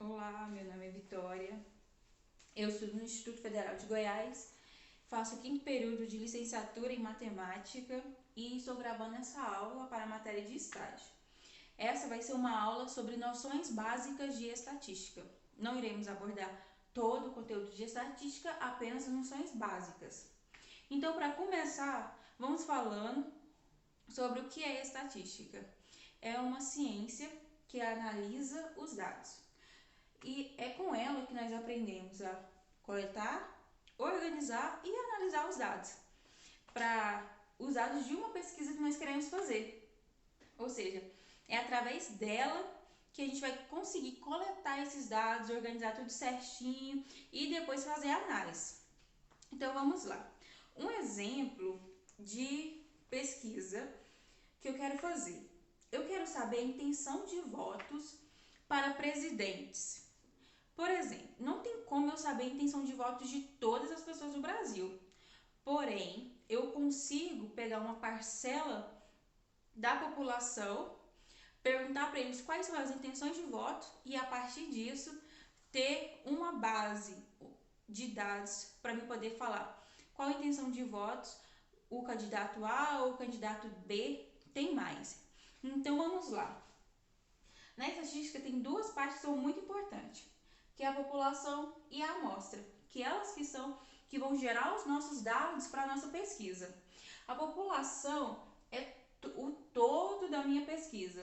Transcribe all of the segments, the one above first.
Olá, meu nome é Vitória. Eu estudo no Instituto Federal de Goiás, faço o quinto período de licenciatura em matemática e estou gravando essa aula para a matéria de estágio. Essa vai ser uma aula sobre noções básicas de estatística. Não iremos abordar todo o conteúdo de estatística, apenas as noções básicas. Então, para começar, vamos falando sobre o que é estatística. É uma ciência que analisa os dados. E é com ela que nós aprendemos a coletar, organizar e analisar os dados para os dados de uma pesquisa que nós queremos fazer. Ou seja, é através dela que a gente vai conseguir coletar esses dados, organizar tudo certinho e depois fazer a análise. Então vamos lá. Um exemplo de pesquisa que eu quero fazer. Eu quero saber a intenção de votos para presidentes. Por exemplo, não tem como eu saber a intenção de votos de todas as pessoas do Brasil. Porém, eu consigo pegar uma parcela da população, perguntar para eles quais são as intenções de voto e, a partir disso, ter uma base de dados para me poder falar qual a intenção de votos o candidato A ou o candidato B tem mais. Então, vamos lá. Na estatística, tem duas partes que são muito importantes, que é a população e a amostra, que elas que vão gerar os nossos dados para a nossa pesquisa. A população é o todo da minha pesquisa,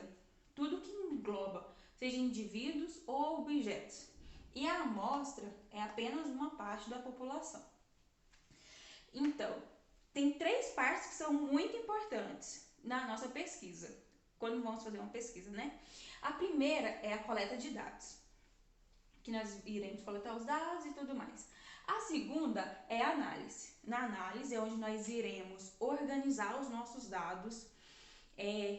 tudo que engloba, seja indivíduos ou objetos. E a amostra é apenas uma parte da população. Então, tem três partes que são muito importantes na nossa pesquisa, quando vamos fazer uma pesquisa, né? A primeira é a coleta de dados, que nós iremos coletar os dados e tudo mais. A segunda é a análise. Na análise é onde nós iremos organizar os nossos dados,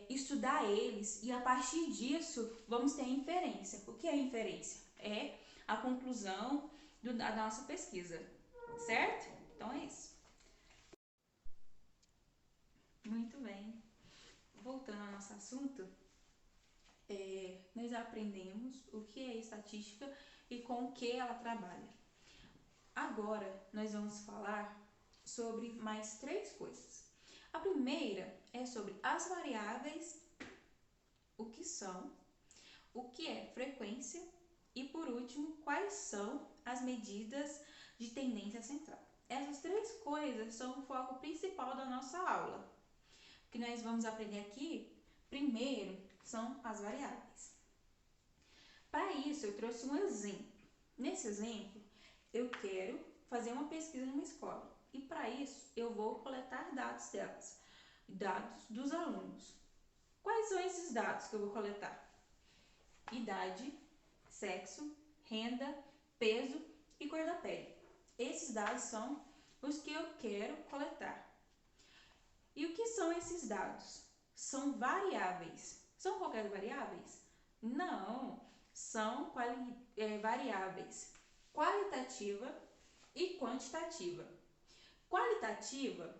estudar eles e a partir disso vamos ter a inferência. O que é a inferência? É a conclusão da nossa pesquisa, certo? Então é isso. Muito bem. Voltando ao nosso assunto, nós aprendemos o que é estatística e com o que ela trabalha. Agora nós vamos falar sobre mais três coisas. A primeira é sobre as variáveis, o que são, o que é frequência e, por último, quais são as medidas de tendência central. Essas três coisas são o foco principal da nossa aula. O que nós vamos aprender aqui, primeiro, são as variáveis. Para isso, eu trouxe um exemplo. Nesse exemplo, eu quero fazer uma pesquisa numa escola e, para isso, eu vou coletar dados delas, dados dos alunos. Quais são esses dados que eu vou coletar? Idade, sexo, renda, peso e cor da pele. Esses dados são os que eu quero coletar. E o que são esses dados? São variáveis. São qualquer variáveis? Não, são variáveis qualitativa e quantitativa. Qualitativa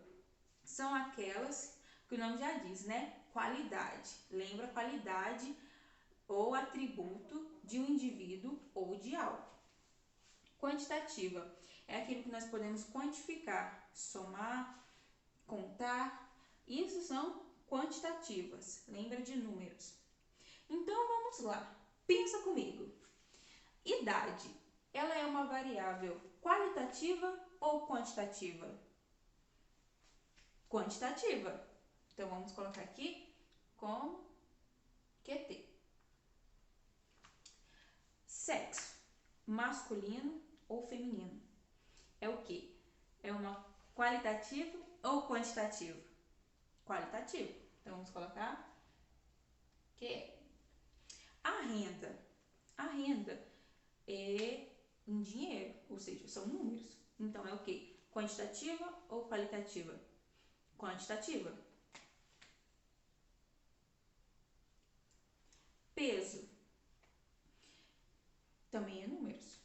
são aquelas que o nome já diz, né? Qualidade. Lembra qualidade ou atributo de um indivíduo ou de algo. Quantitativa é aquilo que nós podemos quantificar, somar, contar. Isso são quantitativas. Lembra de números. Então vamos lá. Pensa comigo. Idade, ela é uma variável qualitativa ou quantitativa? Quantitativa. Então vamos colocar aqui como QT. Sexo, masculino ou feminino? É o quê? É uma qualitativa ou quantitativa? Qualitativa. Então vamos colocar que a renda. A renda é em dinheiro, ou seja, são números. Então é o quê? Quantitativa ou qualitativa? Quantitativa. Peso também é números,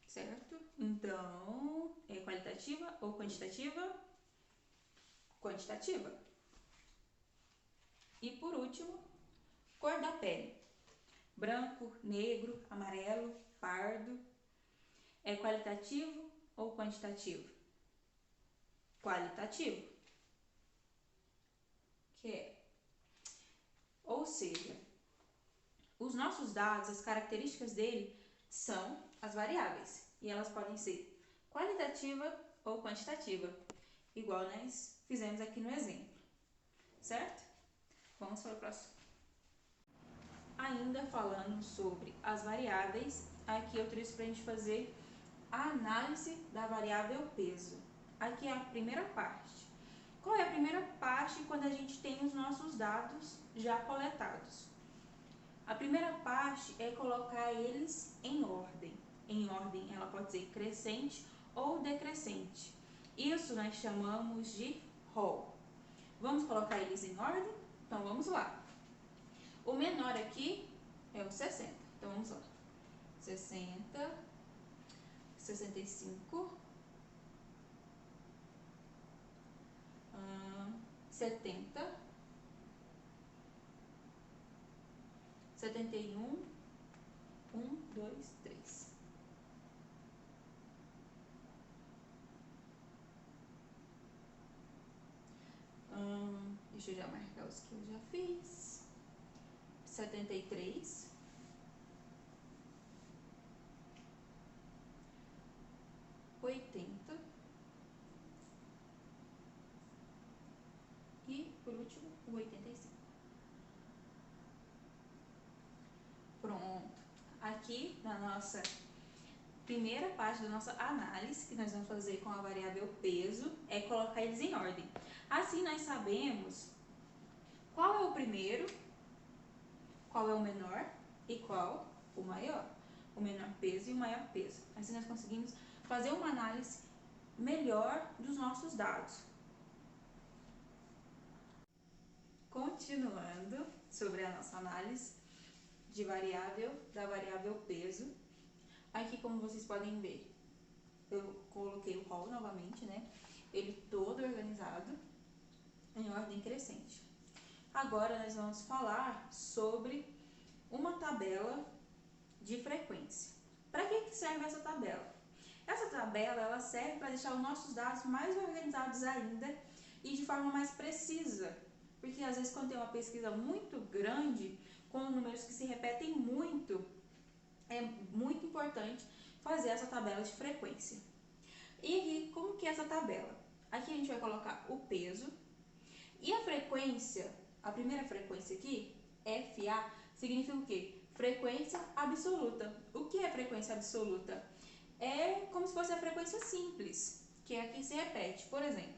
certo? Então, é qualitativa ou quantitativa? Quantitativa. E por último, cor da pele. Branco, negro, amarelo. pardo. É qualitativo ou quantitativo? Qualitativo. Ou seja, os nossos dados, as características dele são as variáveis. E elas podem ser qualitativa ou quantitativa, igual nós fizemos aqui no exemplo. Certo? Vamos para o próximo. Ainda falando sobre as variáveis, aqui eu trouxe para a gente fazer a análise da variável peso. Aqui é a primeira parte. Qual é a primeira parte quando a gente tem os nossos dados já coletados? A primeira parte é colocar eles em ordem. Em ordem, ela pode ser crescente ou decrescente. Isso nós chamamos de rol. Vamos colocar eles em ordem? Então vamos lá. O menor aqui é o 60. Então vamos lá. 60, 65, 70, 71, 2, 3. Deixa eu já marcar os que eu já fiz. 73. 80. E, por último, o 85. Pronto. Aqui, na nossa primeira parte da nossa análise, que nós vamos fazer com a variável peso, é colocar eles em ordem. Assim, nós sabemos qual é o primeiro, qual é o menor e qual o maior. O menor peso e o maior peso. Assim, nós conseguimos fazer uma análise melhor dos nossos dados. Continuando sobre a nossa análise de da variável peso, aqui como vocês podem ver, eu coloquei o rol novamente, né? Ele todo organizado em ordem crescente. Agora nós vamos falar sobre uma tabela de frequência. Para que serve essa tabela? Essa tabela ela serve para deixar os nossos dados mais organizados ainda e de forma mais precisa. Porque às vezes quando tem uma pesquisa muito grande, com números que se repetem muito, é muito importante fazer essa tabela de frequência. E aqui, como que é essa tabela? Aqui a gente vai colocar o peso e a frequência, a primeira frequência aqui, FA, significa o quê? Frequência absoluta. O que é frequência absoluta? É como se fosse a frequência simples, que é a que se repete. Por exemplo,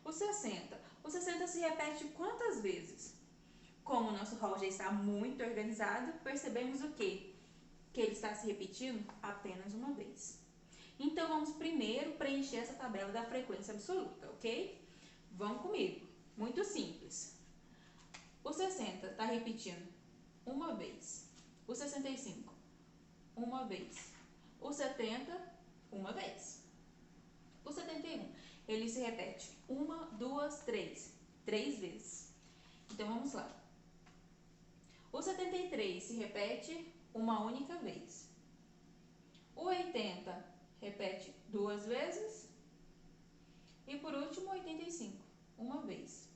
o 60. O 60 se repete quantas vezes? Como o nosso rol já está muito organizado, percebemos o quê? Que ele está se repetindo apenas uma vez. Então, vamos primeiro preencher essa tabela da frequência absoluta, ok? Vão comigo. Muito simples. O 60 está repetindo uma vez. O 65, uma vez. O 70, uma vez. O 71, ele se repete uma, duas, três. 3 vezes. Então, vamos lá. O 73 se repete uma única vez. O 80 repete 2 vezes. E por último, o 85, uma vez.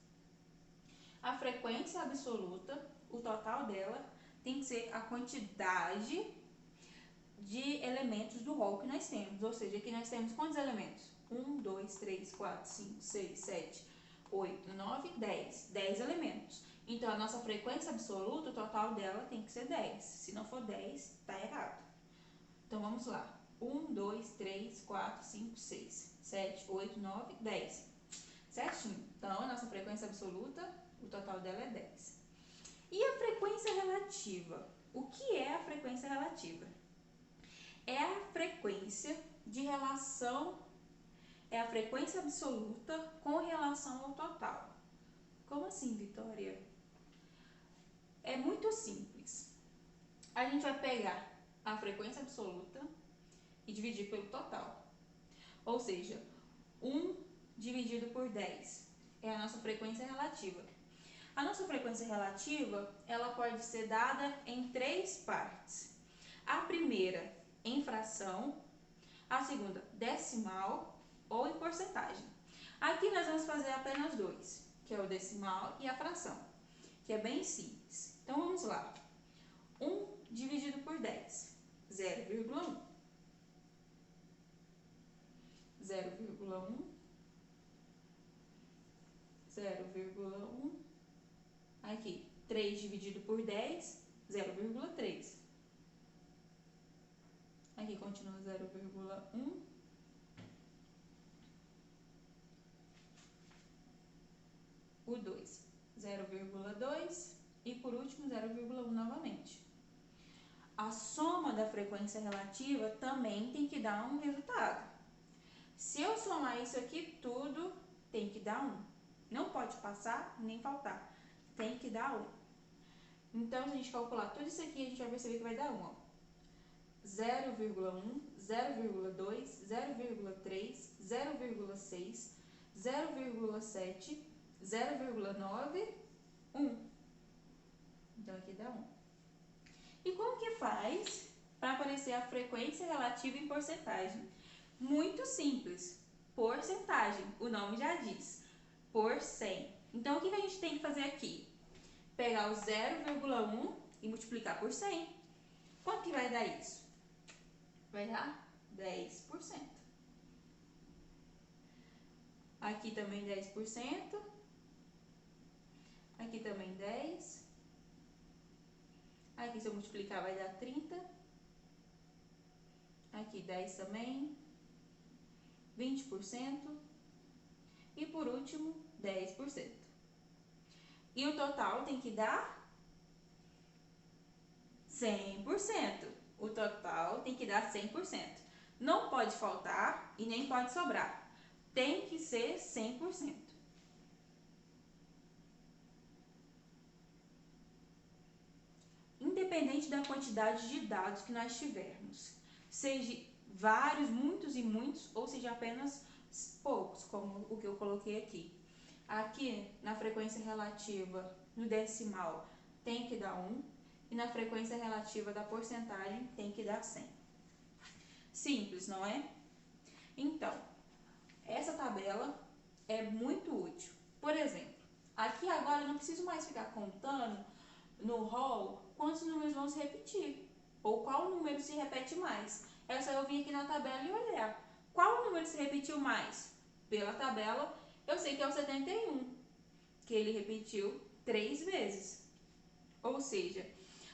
A frequência absoluta, o total dela, tem que ser a quantidade de elementos do rol que nós temos. Ou seja, aqui nós temos quantos elementos? 1, 2, 3, 4, 5, 6, 7, 8, 9, 10. 10 elementos. Então, a nossa frequência absoluta, o total dela tem que ser 10. Se não for 10, está errado. Então, vamos lá. 1, 2, 3, 4, 5, 6, 7, 8, 9, 10. Certinho? Então, a nossa frequência absoluta, o total dela é 10. E a frequência relativa? O que é a frequência relativa? É a frequência de relação, é a frequência absoluta com relação ao total. Como assim, Vitória? É muito simples. A gente vai pegar a frequência absoluta e dividir pelo total. Ou seja, 1 dividido por 10 é a nossa frequência relativa. A nossa frequência relativa, ela pode ser dada em 3 partes. A primeira em fração, a segunda decimal ou em porcentagem. Aqui nós vamos fazer apenas dois, que é o decimal e a fração, que é bem simples. Então vamos lá. 1 dividido por 10, 0,1. 0,1, 0,1. Aqui, 3 dividido por 10, 0,3. Aqui continua 0,1. O 2, 0,2. E por último, 0,1 novamente. A soma da frequência relativa também tem que dar um resultado. Se eu somar isso aqui tudo, tem que dar 1. Não pode passar nem faltar. Tem que dar 1. Então, se a gente calcular tudo isso aqui, a gente vai perceber que vai dar 1. 0,1, 0,2, 0,3, 0,6, 0,7, 0,9, 1. Então, aqui dá 1. E como que faz para aparecer a frequência relativa em porcentagem? Muito simples. Porcentagem, o nome já diz. Por 100. Então, o que a gente tem que fazer aqui? Pegar o 0,1 e multiplicar por 100. Quanto que vai dar isso? Vai dar 10%. Aqui também 10%. Aqui também 10%. Aqui, se eu multiplicar, vai dar 30%. Aqui 10 também. 20%. E por último, 10%. E o total tem que dar 100%. O total tem que dar 100%. Não pode faltar e nem pode sobrar. Tem que ser 100%. Independente da quantidade de dados que nós tivermos, seja vários, muitos e muitos, ou seja apenas poucos, como o que eu coloquei aqui. Aqui, na frequência relativa no decimal, tem que dar 1, e na frequência relativa da porcentagem, tem que dar 100. Simples, não é? Então, essa tabela é muito útil. Por exemplo, aqui agora eu não preciso mais ficar contando no rol quantos números vão se repetir, ou qual número se repete mais. É só eu vir aqui na tabela e olhar. Qual número se repetiu mais? Pela tabela, eu sei que é o 71, que ele repetiu 3 vezes. Ou seja,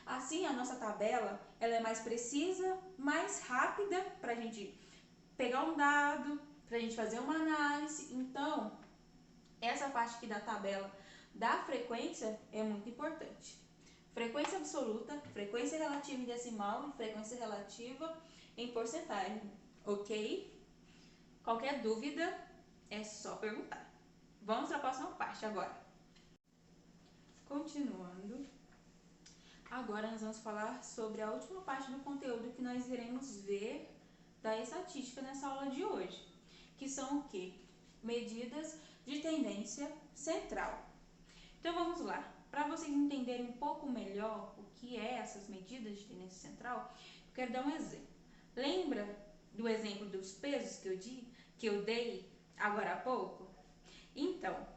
assim a nossa tabela ela é mais precisa, mais rápida para a gente pegar um dado, para a gente fazer uma análise. Então, essa parte aqui da tabela da frequência é muito importante. Frequência absoluta, frequência relativa em decimal e frequência relativa em porcentagem, ok? Qualquer dúvida é só perguntar. Vamos para a próxima parte agora. Continuando, agora nós vamos falar sobre a última parte do conteúdo que nós iremos ver da estatística nessa aula de hoje, que são o quê? Medidas de tendência central. Então vamos lá. Para vocês entenderem um pouco melhor o que é essas medidas de tendência central, eu quero dar um exemplo. Lembra do exemplo dos pesos que eu dei agora há pouco? Então,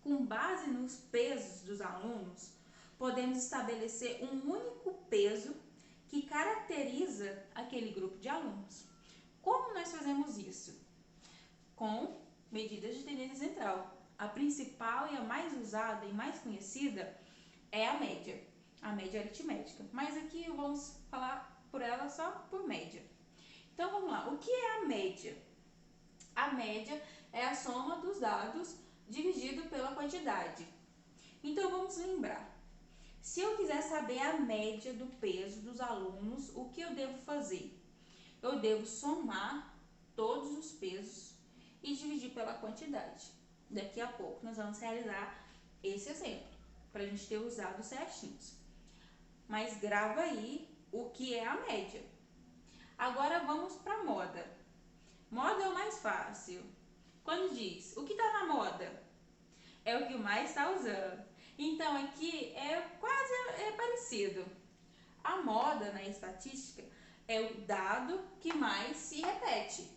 com base nos pesos dos alunos, podemos estabelecer um único peso que caracteriza aquele grupo de alunos. Como nós fazemos isso? Com medidas de tendência central. A principal e a mais usada e mais conhecida é a média aritmética. Mas aqui vamos falar por ela só por média. Então vamos lá, o que é a média? A média é a soma dos dados dividido pela quantidade. Então vamos lembrar, se eu quiser saber a média do peso dos alunos, o que eu devo fazer? Eu devo somar todos os pesos e dividir pela quantidade. Daqui a pouco nós vamos realizar esse exemplo, para a gente ter os dados certinhos. Mas grava aí o que é a média. Agora vamos para a moda. Moda é o mais fácil. Quando diz o que está na moda, é o que mais está usando. Então aqui é quase parecido. A moda na estatística é o dado que mais se repete.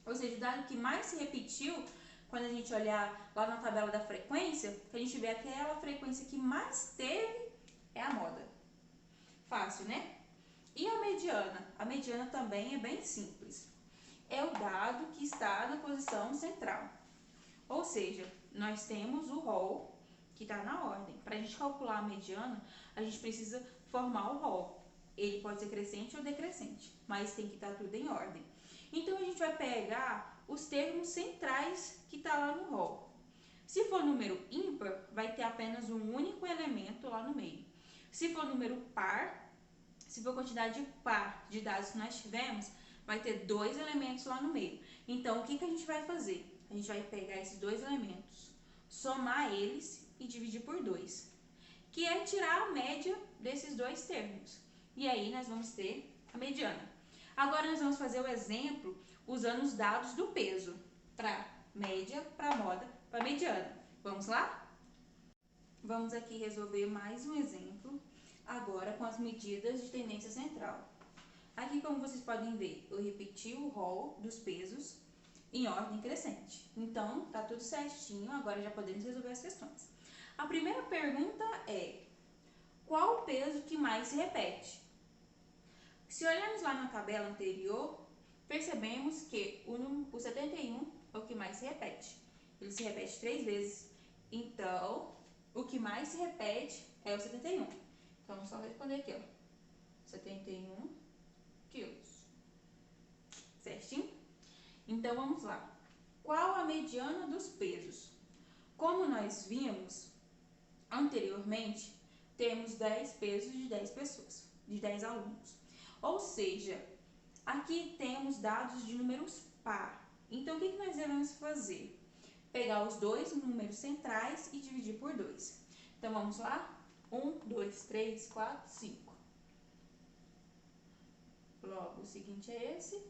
Ou seja, o dado que mais se repetiu, quando a gente olhar lá na tabela da frequência, que a gente vê aquela frequência que mais teve é a moda. Fácil, né? E a mediana? A mediana também é bem simples. É o dado que está na posição central. Ou seja, nós temos o rol que está na ordem. Para a gente calcular a mediana, a gente precisa formar o rol. Ele pode ser crescente ou decrescente, mas tem que estar tudo em ordem. Então, a gente vai pegar os termos centrais que está lá no rol. Se for número ímpar, vai ter apenas um único elemento lá no meio. Se for número par, se for quantidade par de dados que nós tivemos, vai ter 2 elementos lá no meio. Então, o que a gente vai fazer? A gente vai pegar esses 2 elementos, somar eles e dividir por 2, que é tirar a média desses 2 termos. E aí, nós vamos ter a mediana. Agora, nós vamos fazer o exemplo usando os dados do peso, para média, para moda, para mediana. Vamos lá? Vamos aqui resolver mais um exemplo, agora com as medidas de tendência central. Aqui, como vocês podem ver, eu repeti o rol dos pesos em ordem crescente. Então, tá tudo certinho, agora já podemos resolver as questões. A primeira pergunta é: qual o peso que mais se repete? Se olharmos lá na tabela anterior, percebemos que o 71 é o que mais se repete. Ele se repete 3 vezes. Então, o que mais se repete é o 71. Então, vamos só responder aqui, ó. 71 quilos. Certinho? Então, vamos lá. Qual a mediana dos pesos? Como nós vimos anteriormente, temos 10 pesos de 10 pessoas, de 10 alunos. Ou seja, aqui temos dados de números par. Então, o que nós devemos fazer? Pegar os 2 números centrais e dividir por 2. Então, vamos lá? 1, 2, 3, 4, 5. Logo, o seguinte é esse.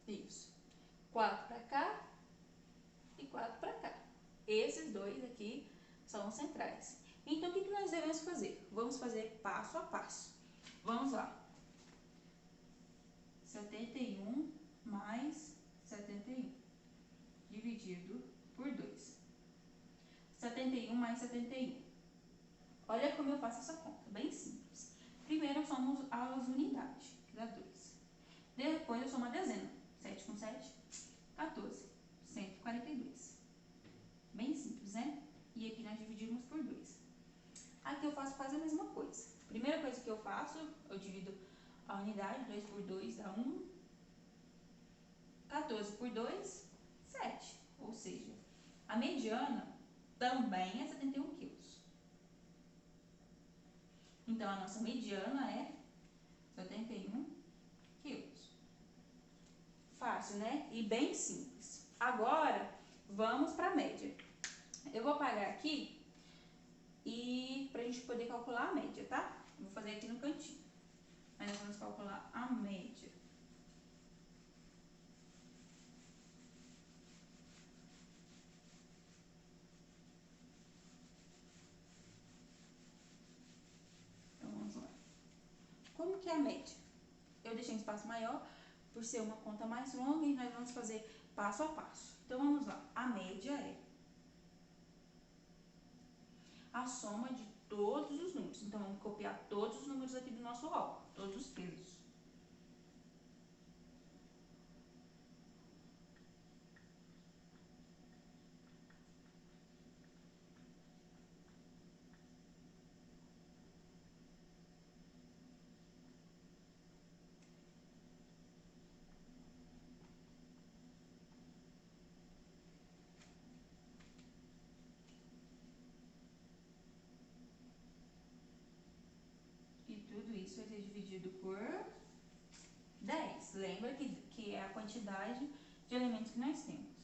Isso. 4 para cá e 4 para cá. Esses 2 aqui são os centrais. Então, o que nós devemos fazer? Vamos fazer passo a passo. Vamos lá. 71 mais 71 dividido por 2. 71 mais 71. Olha como eu faço essa conta, bem simples. Primeiro eu somo as unidades, que dá 2. Depois eu somo a dezena. 7 com 7, 14. 142. Bem simples, né? E aqui nós dividimos por 2. Aqui eu faço quase a mesma coisa. Primeira coisa que eu faço, eu divido a unidade, 2 por 2 dá 1. 14 por 2, 7. Ou seja, a mediana também é 71 quilos. Então, a nossa mediana é 71 quilos. Fácil, né? E bem simples. Agora, vamos para a média. Eu vou apagar aqui e para a gente poder calcular a média, tá? Vou fazer aqui no cantinho. Mas nós vamos calcular a média. Então, vamos lá. Como que é a média? Eu deixei um espaço maior por ser uma conta mais longa e nós vamos fazer passo a passo. Então, vamos lá. A média é a soma de todos os números. Então, vamos copiar todos os números aqui do nosso rol, todos os pesos. E tudo isso vai ser dividido por 10. Lembra que é a quantidade de elementos que nós temos.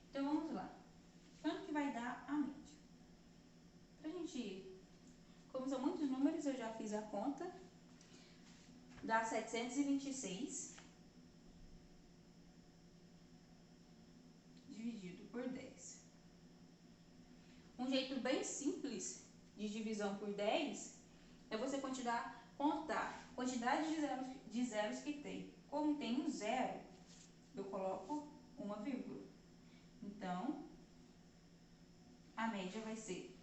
Então, vamos lá. Quanto que vai dar a média? Pra gente, como são muitos números, eu já fiz a conta. Dá 726 dividido por 10. Um jeito bem simples de divisão por 10 é você contar a quantidade de zeros que tem. Como tem um zero, eu coloco uma vírgula. Então, a média vai ser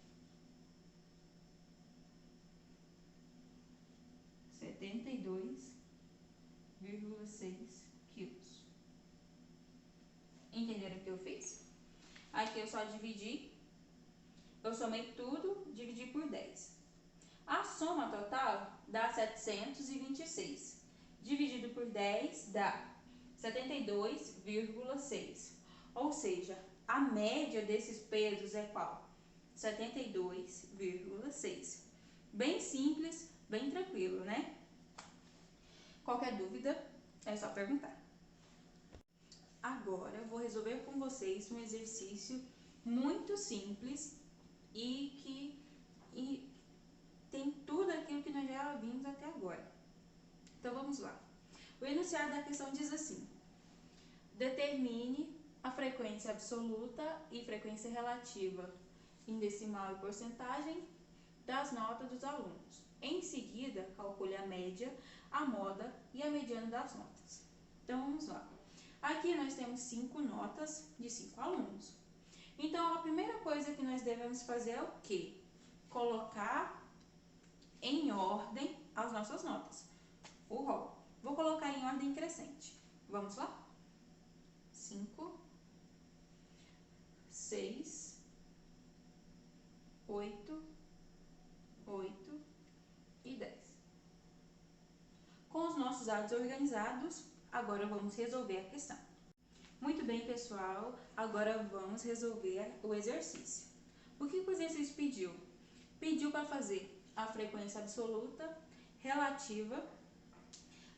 72,6 quilos. Entenderam o que eu fiz? Aqui eu só dividi, eu somei tudo, dividi por 10. A soma total dá 726. Dividido por 10 dá 72,6. Ou seja, a média desses pesos é qual? 72,6. Bem simples, bem tranquilo, né? Qualquer dúvida, é só perguntar. Agora eu vou resolver com vocês um exercício muito simples e que tem tudo aquilo que nós já vimos até agora. Então vamos lá. O enunciado da questão diz assim: determine a frequência absoluta e frequência relativa em decimal e porcentagem das notas dos alunos. Em seguida, calcule a média, a moda e a mediana das notas. Então vamos lá. Aqui nós temos 5 notas de 5 alunos. Então a primeira coisa que nós devemos fazer é o quê? Colocar em ordem as nossas notas. O rol. Vou colocar em ordem crescente. Vamos lá? 5, 6, 8, 8 e 10. Com os nossos dados organizados, agora vamos resolver a questão. Muito bem, pessoal, agora vamos resolver o exercício. O que o exercício pediu? Pediu para fazer a frequência absoluta relativa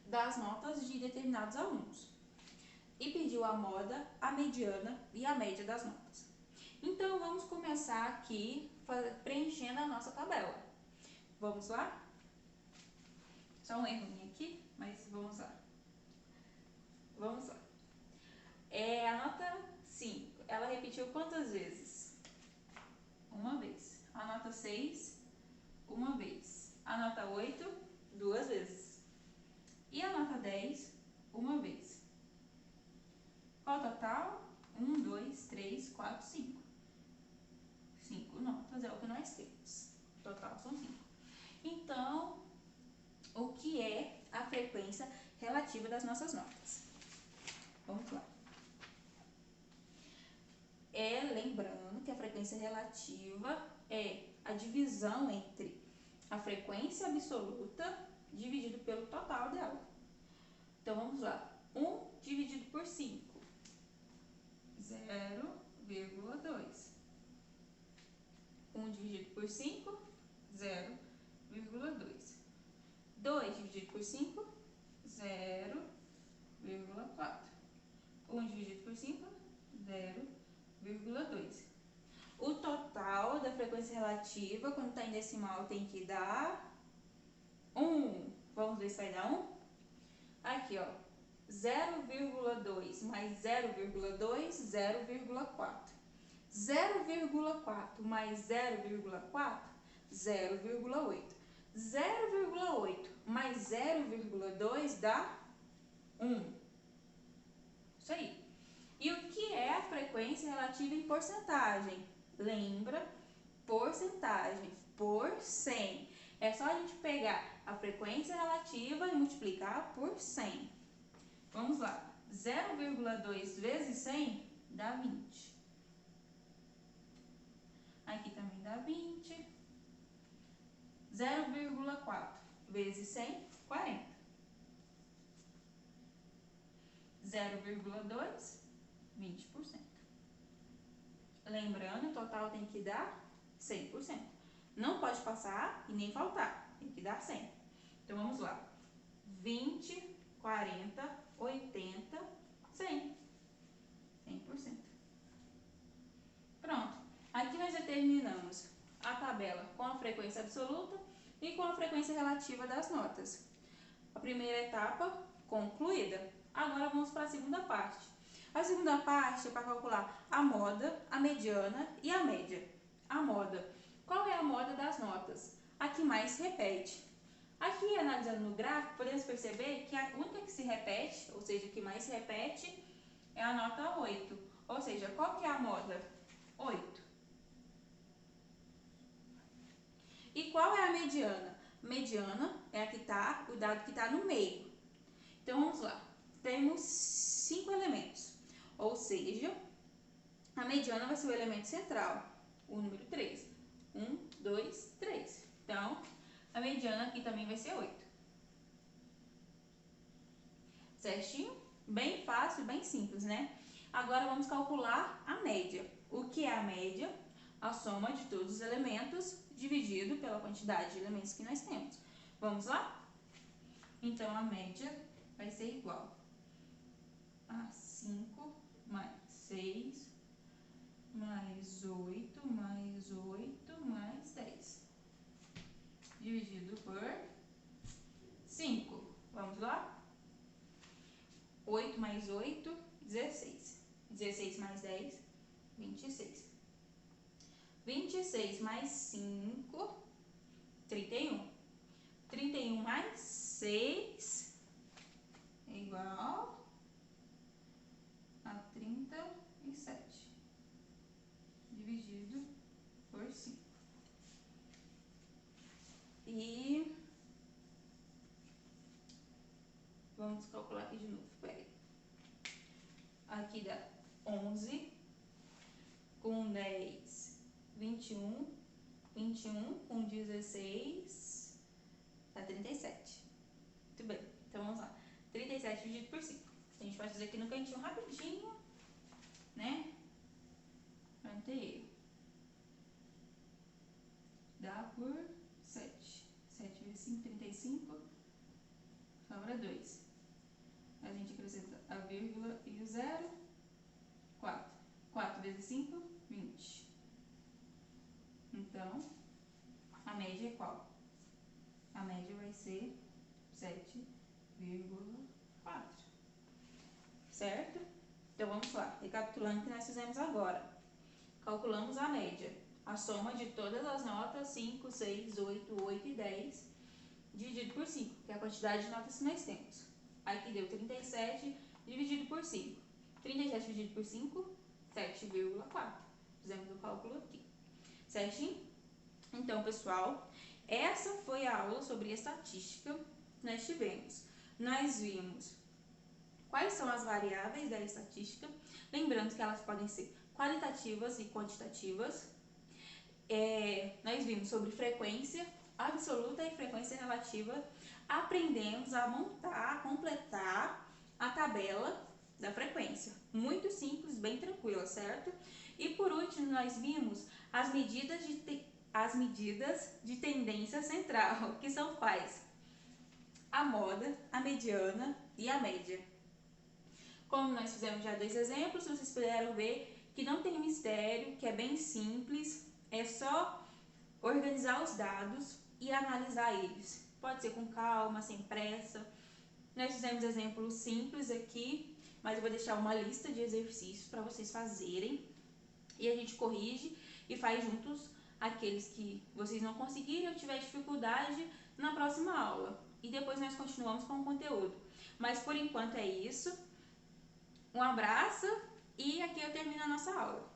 das notas de determinados alunos. E pediu a moda, a mediana e a média das notas. Então, vamos começar aqui preenchendo a nossa tabela. Vamos lá? Só um errinho aqui, mas vamos lá. Vamos lá. A nota 5, ela repetiu quantas vezes? Uma vez. A nota 6, uma vez. A nota 8, 2 vezes. E a nota 10, uma vez. Qual o total? 1, 2, 3, 4, 5. 5 notas é o que nós temos. O total são 5. Então, o que é a frequência relativa das nossas notas? Vamos lá. Lembrando que a frequência relativa é a divisão entre a frequência absoluta dividido pelo total dela. Então, vamos lá. 1 dividido por 5, 0,2. 1 dividido por 5, 0,2. 2 dividido por 5, 0,4. 1 dividido por 5, 0,2. O total da frequência relativa, quando está em decimal, tem que dar 1. Vamos ver se vai dar 1? Aqui, ó. 0,2 mais 0,2, 0,4. 0,4 mais 0,4, 0,8. 0,8 mais 0,2 dá 1. Isso aí. E o que é a frequência relativa em porcentagem? Lembra? Porcentagem por 100. É só a gente pegar a frequência relativa e multiplicar por 100. Vamos lá. 0,2 vezes 100 dá 20. Aqui também dá 20. 0,4 vezes 100, 40. 0,2, 20%. Lembrando, o total tem que dar 100%. Não pode passar e nem faltar. Tem que dar 100. Então, vamos lá. 20, 40, 80, 100. 100%. Pronto. Aqui nós determinamos a tabela com a frequência absoluta e com a frequência relativa das notas. A primeira etapa concluída. Agora vamos para a segunda parte. A segunda parte é para calcular a moda, a mediana e a média. A moda. Qual é a moda das notas? Aqui que mais se repete. Aqui, analisando no gráfico, podemos perceber que a única que se repete, ou seja, que mais se repete, é a nota 8. Ou seja, qual que é a moda? 8. E qual é a mediana? Mediana é a que tá, o dado que está no meio. Então, vamos lá. Temos 5 elementos. Ou seja, a mediana vai ser o elemento central, o número 3. 1, 2, 3. Então, a mediana aqui também vai ser 8. Certinho? Bem fácil, bem simples, né? Agora vamos calcular a média. O que é a média? A soma de todos os elementos dividido pela quantidade de elementos que nós temos. Vamos lá? Então, a média vai ser igual a 5 mais 6 mais 8 mais 8 mais 10. Dividido por 5. Vamos lá? 8 mais 8, 16. 16 mais 10, 26. 26 mais 5, 31. 31 mais 6 é igual a 37. Dividido por 5. E vamos calcular aqui de novo. Peraí. Aqui dá 11 com 10, 21. 21 com 16 dá 37. Muito bem. Então vamos lá. 37 dividido por 5. A gente pode fazer aqui no cantinho rapidinho, né? Pra não ter erro. Dá por 7. 7 vezes 5, 35. Sobra 2. A gente acrescenta a vírgula e o 0. 4. 4 vezes 5, 20. Então, a média é qual? A média vai ser 7,4. Certo? Então, vamos lá. Recapitulando o que nós fizemos agora. Calculamos a média. A soma de todas as notas, 5, 6, 8, 8 e 10, dividido por 5, que é a quantidade de notas que nós temos. Aqui deu 37 dividido por 5. 37 dividido por 5, 7,4. Fizemos o cálculo aqui. Certinho? Então, pessoal, essa foi a aula sobre estatística que nós tivemos. Nós vimos quais são as variáveis da estatística, lembrando que elas podem ser qualitativas e quantitativas. Nós vimos sobre frequência absoluta e frequência relativa. Aprendemos a montar, a completar a tabela da frequência. Muito simples, bem tranquila, certo? E por último, nós vimos as medidas de tendência central, que são quais? A moda, a mediana e a média. Como nós fizemos já 2 exemplos, vocês puderam ver que não tem mistério, que é bem simples, é só organizar os dados e analisar eles. Pode ser com calma, sem pressa. Nós fizemos exemplos simples aqui, mas eu vou deixar uma lista de exercícios para vocês fazerem e a gente corrige e faz juntos aqueles que vocês não conseguirem ou tiver dificuldade na próxima aula. E depois nós continuamos com o conteúdo. Mas por enquanto é isso. Um abraço e aqui eu termino a nossa aula.